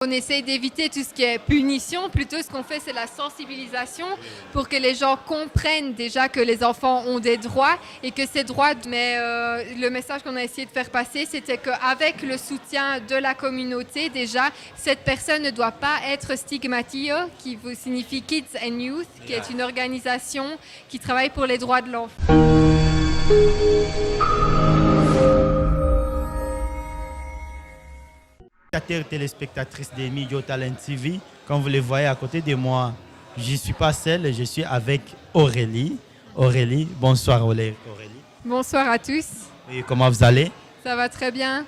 On essaye d'éviter tout ce qui est punition. Plutôt, ce qu'on fait, c'est la sensibilisation pour que les gens comprennent déjà que les enfants ont des droits et que ces droits... Mais le message qu'on a essayé de faire passer, c'était qu'avec le soutien de la communauté, déjà, cette personne ne doit pas être stigmatisée, qui signifie Kids and Youth, qui est une organisation qui travaille pour les droits de l'enfant. Téléspectatrices des Midjo Talent TV, comme vous les voyez à côté de moi, je ne suis pas seule, je suis avec Aurélie. Aurélie, bonsoir Aurélie. Bonsoir à tous. Et comment vous allez? Ça va très bien.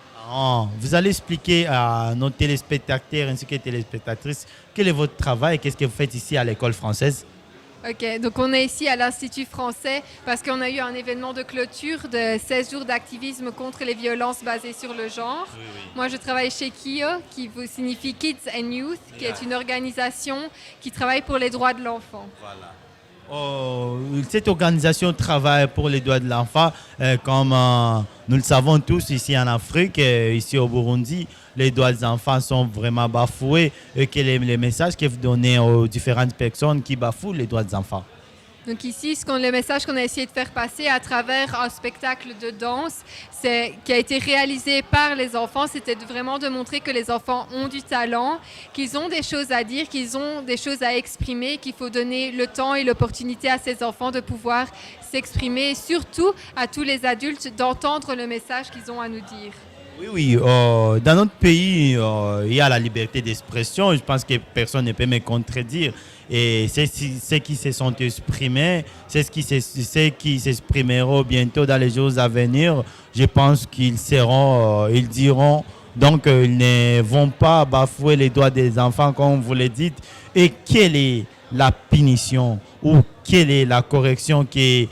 Vous allez expliquer à nos téléspectateurs ainsi que téléspectatrices quel est votre travail et qu'est-ce que vous faites ici à l'école française? Ok, donc on est ici à l'Institut français parce qu'on a eu un événement de clôture de 16 jours d'activisme contre les violences basées sur le genre. Oui. Moi, je travaille chez KIO, qui signifie Kids and Youth, qui est une organisation qui travaille pour les droits de l'enfant. Voilà. Cette organisation travaille pour les droits de l'enfant, comme nous le savons tous ici en Afrique, ici au Burundi, les droits des enfants sont vraiment bafoués et quels sont les messages que vous donnez aux différentes personnes qui bafouent les droits des enfants? Donc ici, le message qu'on a essayé de faire passer à travers un spectacle de danse qui a été réalisé par les enfants, c'était vraiment de montrer que les enfants ont du talent, qu'ils ont des choses à dire, qu'ils ont des choses à exprimer, qu'il faut donner le temps et l'opportunité à ces enfants de pouvoir s'exprimer et surtout à tous les adultes d'entendre le message qu'ils ont à nous dire. Oui, dans notre pays, il y a la liberté d'expression. Je pense que personne ne peut me contredire. Et ceux qui se sont exprimés, ceux qui s'exprimeront bientôt dans les jours à venir, je pense qu'ils ils diront, donc ils ne vont pas bafouer les droits des enfants comme vous le dites. Et quelle est la punition ou quelle est la correction qui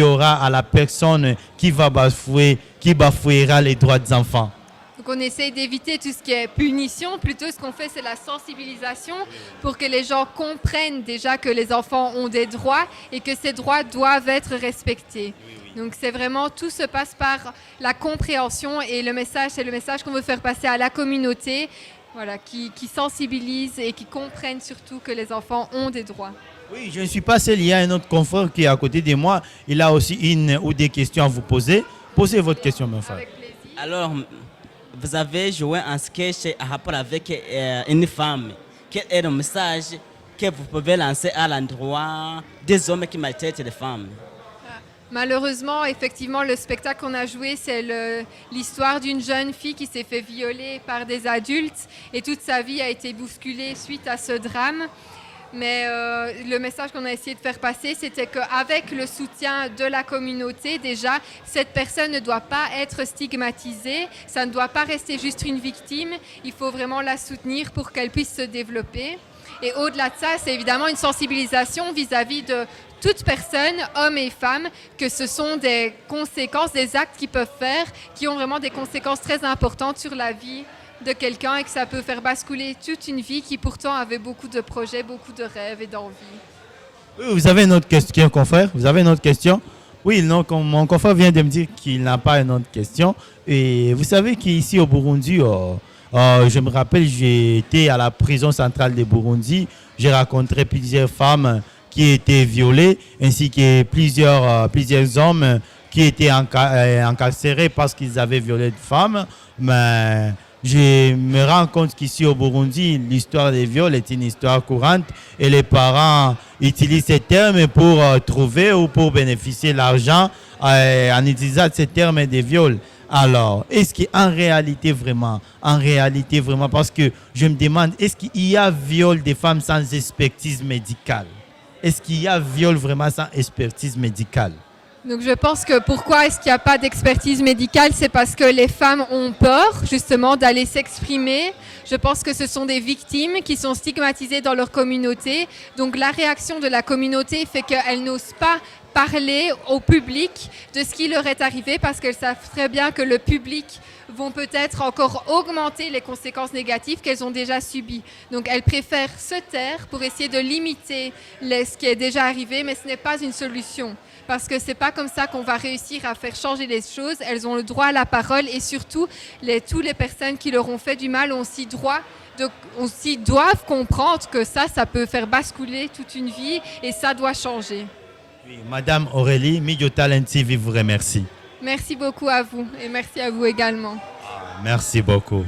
aura à la personne qui bafouera les droits des enfants? Donc on essaye d'éviter tout ce qui est punition. Plutôt, ce qu'on fait, c'est la sensibilisation pour que les gens comprennent déjà que les enfants ont des droits et que ces droits doivent être respectés. Donc c'est vraiment, tout se passe par la compréhension et le message, c'est le message qu'on veut faire passer à la communauté, voilà, qui sensibilise et qui comprennent surtout que les enfants ont des droits. Oui, je ne suis pas seul, il y a un autre confrère qui est à côté de moi. Il a aussi une ou des questions à vous poser. Posez votre question, mon frère. Avec plaisir. Alors, vous avez joué un sketch à rapport avec une femme. Quel est le message que vous pouvez lancer à l'endroit des hommes qui maltraitent les femmes? Malheureusement, effectivement, le spectacle qu'on a joué, c'est l'histoire d'une jeune fille qui s'est fait violer par des adultes et toute sa vie a été bousculée suite à ce drame. Mais le message qu'on a essayé de faire passer, c'était qu'avec le soutien de la communauté, déjà, cette personne ne doit pas être stigmatisée, ça ne doit pas rester juste une victime, il faut vraiment la soutenir pour qu'elle puisse se développer. Et au-delà de ça, c'est évidemment une sensibilisation vis-à-vis de toute personne, hommes et femmes, que ce sont des conséquences, des actes qu'ils peuvent faire, qui ont vraiment des conséquences très importantes sur la vie de quelqu'un et que ça peut faire basculer toute une vie qui pourtant avait beaucoup de projets, beaucoup de rêves et d'envies. Oui, vous avez une autre question, confrère? Vous avez une autre question? Oui, non, mon confrère vient de me dire qu'il n'a pas une autre question. Et vous savez qu'ici au Burundi, je me rappelle, j'ai été à la prison centrale de Burundi. J'ai rencontré plusieurs femmes qui étaient violées, ainsi que plusieurs hommes qui étaient incarcérés parce qu'ils avaient violé des femmes. Mais je me rends compte qu'ici au Burundi, l'histoire des viols est une histoire courante et les parents utilisent ces termes pour trouver ou pour bénéficier de l'argent en utilisant ces termes des viols. Alors, est-ce qu'en réalité vraiment, parce que je me demande, est-ce qu'il y a viol des femmes sans expertise médicale? Est-ce qu'il y a viol vraiment sans expertise médicale? Donc je pense que pourquoi est-ce qu'il n'y a pas d'expertise médicale, c'est parce que les femmes ont peur justement d'aller s'exprimer. Je pense que ce sont des victimes qui sont stigmatisées dans leur communauté. Donc la réaction de la communauté fait qu'elles n'osent pas parler au public de ce qui leur est arrivé parce qu'elles savent très bien que le public vont peut-être encore augmenter les conséquences négatives qu'elles ont déjà subies. Donc elles préfèrent se taire pour essayer de limiter ce qui est déjà arrivé, mais ce n'est pas une solution. parce que c'est pas comme ça qu'on va réussir à faire changer les choses. Elles ont le droit à la parole et surtout, toutes les personnes qui leur ont fait du mal ont aussi doivent comprendre que ça peut faire basculer toute une vie et ça doit changer. Oui, Madame Aurélie, Media Talent TV vous remercie. Merci beaucoup à vous et merci à vous également. Merci beaucoup.